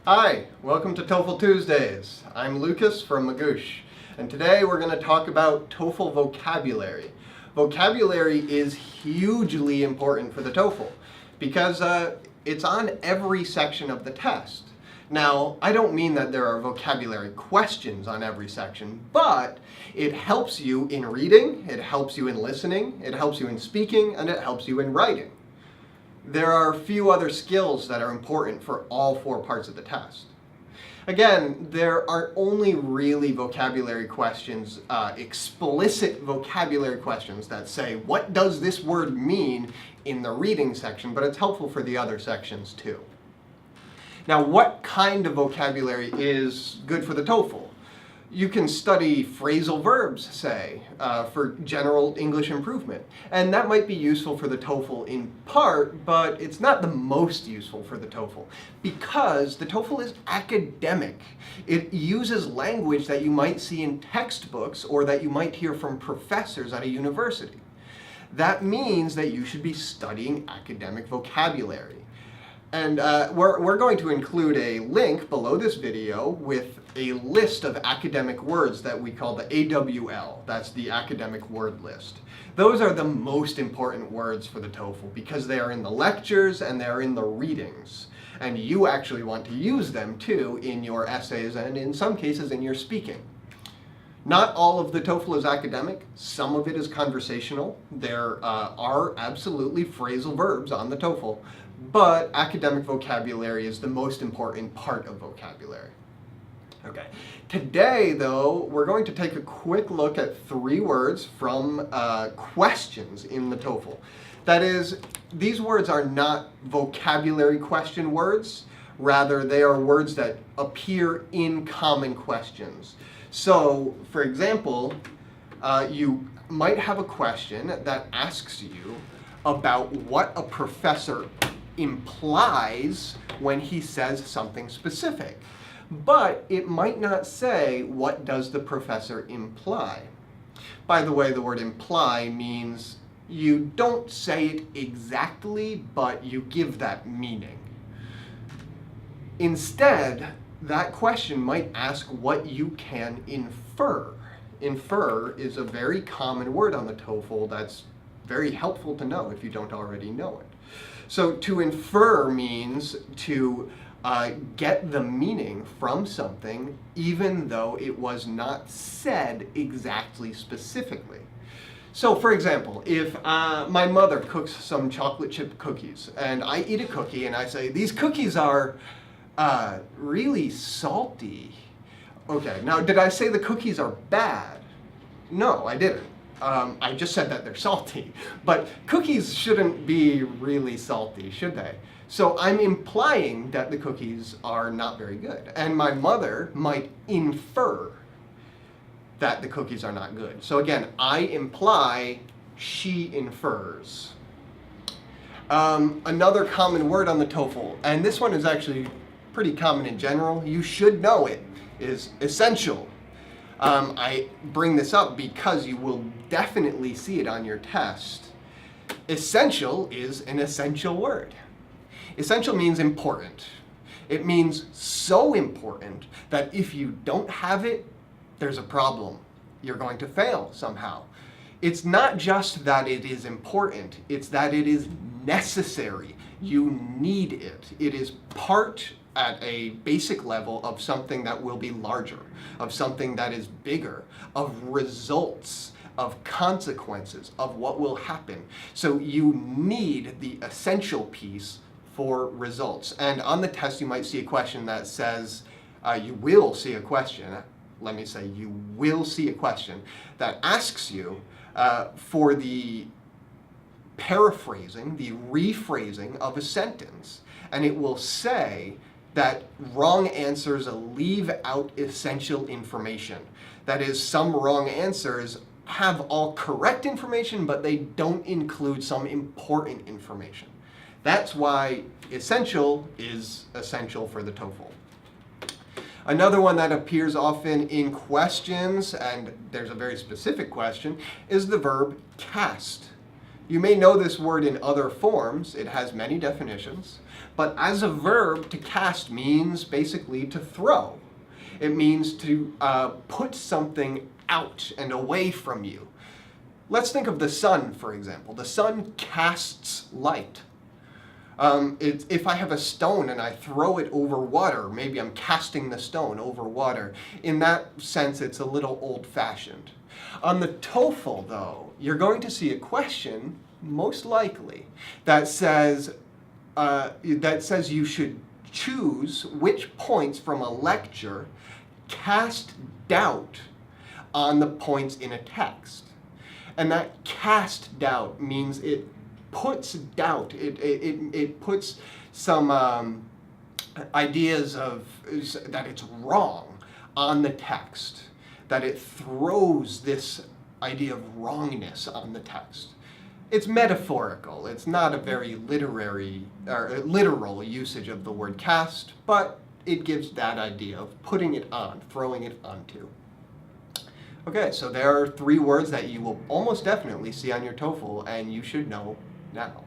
Hi, welcome to TOEFL Tuesdays. I'm Lucas from Magoosh, and today we're going to talk about TOEFL vocabulary. Vocabulary is hugely important for the TOEFL because it's on every section of the test. Now, I don't mean that there are vocabulary questions on every section, but it helps you in reading, it helps you in listening, it helps you in speaking, and it helps you in writing. There are a few other skills that are important for all four parts of the test. Again, there aren't only really vocabulary questions, explicit vocabulary questions that say, what does this word mean in the reading section, but it's helpful for the other sections too. Now, what kind of vocabulary is good for the TOEFL? You can study phrasal verbs, say, for general English improvement. And that might be useful for the TOEFL in part, but it's not the most useful for the TOEFL because the TOEFL is academic. It uses language that you might see in textbooks or that you might hear from professors at a university. That means that you should be studying academic vocabulary. And we're going to include a link below this video with a list of academic words that we call the AWL. That's the academic word list. Those are the most important words for the TOEFL because they are in the lectures and they're in the readings. And you actually want to use them too in your essays and in some cases in your speaking. Not all of the TOEFL is academic. Some of it is conversational. There are absolutely phrasal verbs on the TOEFL, but academic vocabulary is the most important part of vocabulary. Okay. Today, though, we're going to take a quick look at 3 words from questions in the TOEFL. That is, these words are not vocabulary question words. Rather, they are words that appear in common questions. So, for example, you might have a question that asks you about what a professor implies when he says something specific. But it might not say, what does the professor imply? By the way, the word imply means you don't say it exactly, but you give that meaning. Instead, that question might ask what you can infer. Infer is a very common word on the TOEFL that's very helpful to know if you don't already know it. So to infer means to get the meaning from something even though it was not said exactly specifically. So for example, if my mother cooks some chocolate chip cookies and I eat a cookie and I say, these cookies are really salty. Okay, now did I say the cookies are bad? No, I didn't. I just said that they're salty. But cookies shouldn't be really salty, should they? So I'm implying that the cookies are not very good. And my mother might infer that the cookies are not good. So again, I imply, she infers. Another common word on the TOEFL, and this one is actually pretty common in general, you should know it, is essential. I bring this up because you will definitely see it on your test. Essential is an essential word. Essential means important. It means so important that if you don't have it, there's a problem. You're going to fail somehow. It's not just that it is important, it's that it is necessary. You need it. It is part at a basic level of something that will be larger, of something that is bigger, of results, of consequences, of what will happen. So you need the essential piece for results. And on the test you might see a question that says, you will see a question that asks you for the paraphrasing, the rephrasing of a sentence. And it will say that wrong answers leave out essential information. That is, some wrong answers have all correct information, but they don't include some important information. That's why essential is essential for the TOEFL. Another one that appears often in questions, and there's a very specific question, is the verb cast. You may know this word in other forms. It has many definitions. But as a verb, to cast means basically to throw. It means to put something out and away from you. Let's think of the sun, for example. The sun casts light. If I have a stone and I throw it over water, maybe I'm casting the stone over water. In that sense, it's a little old-fashioned. On the TOEFL, though, you're going to see a question, most likely, that says you should choose which points from a lecture cast doubt on the points in a text. And that cast doubt means it puts doubt, it puts some ideas of that it's wrong on the text, that it throws this idea of wrongness on the text. It's metaphorical. It's not a very literary or literal usage of the word cast, but it gives that idea of putting it on, throwing it onto. Okay, so there are 3 words that you will almost definitely see on your TOEFL, and you should know now.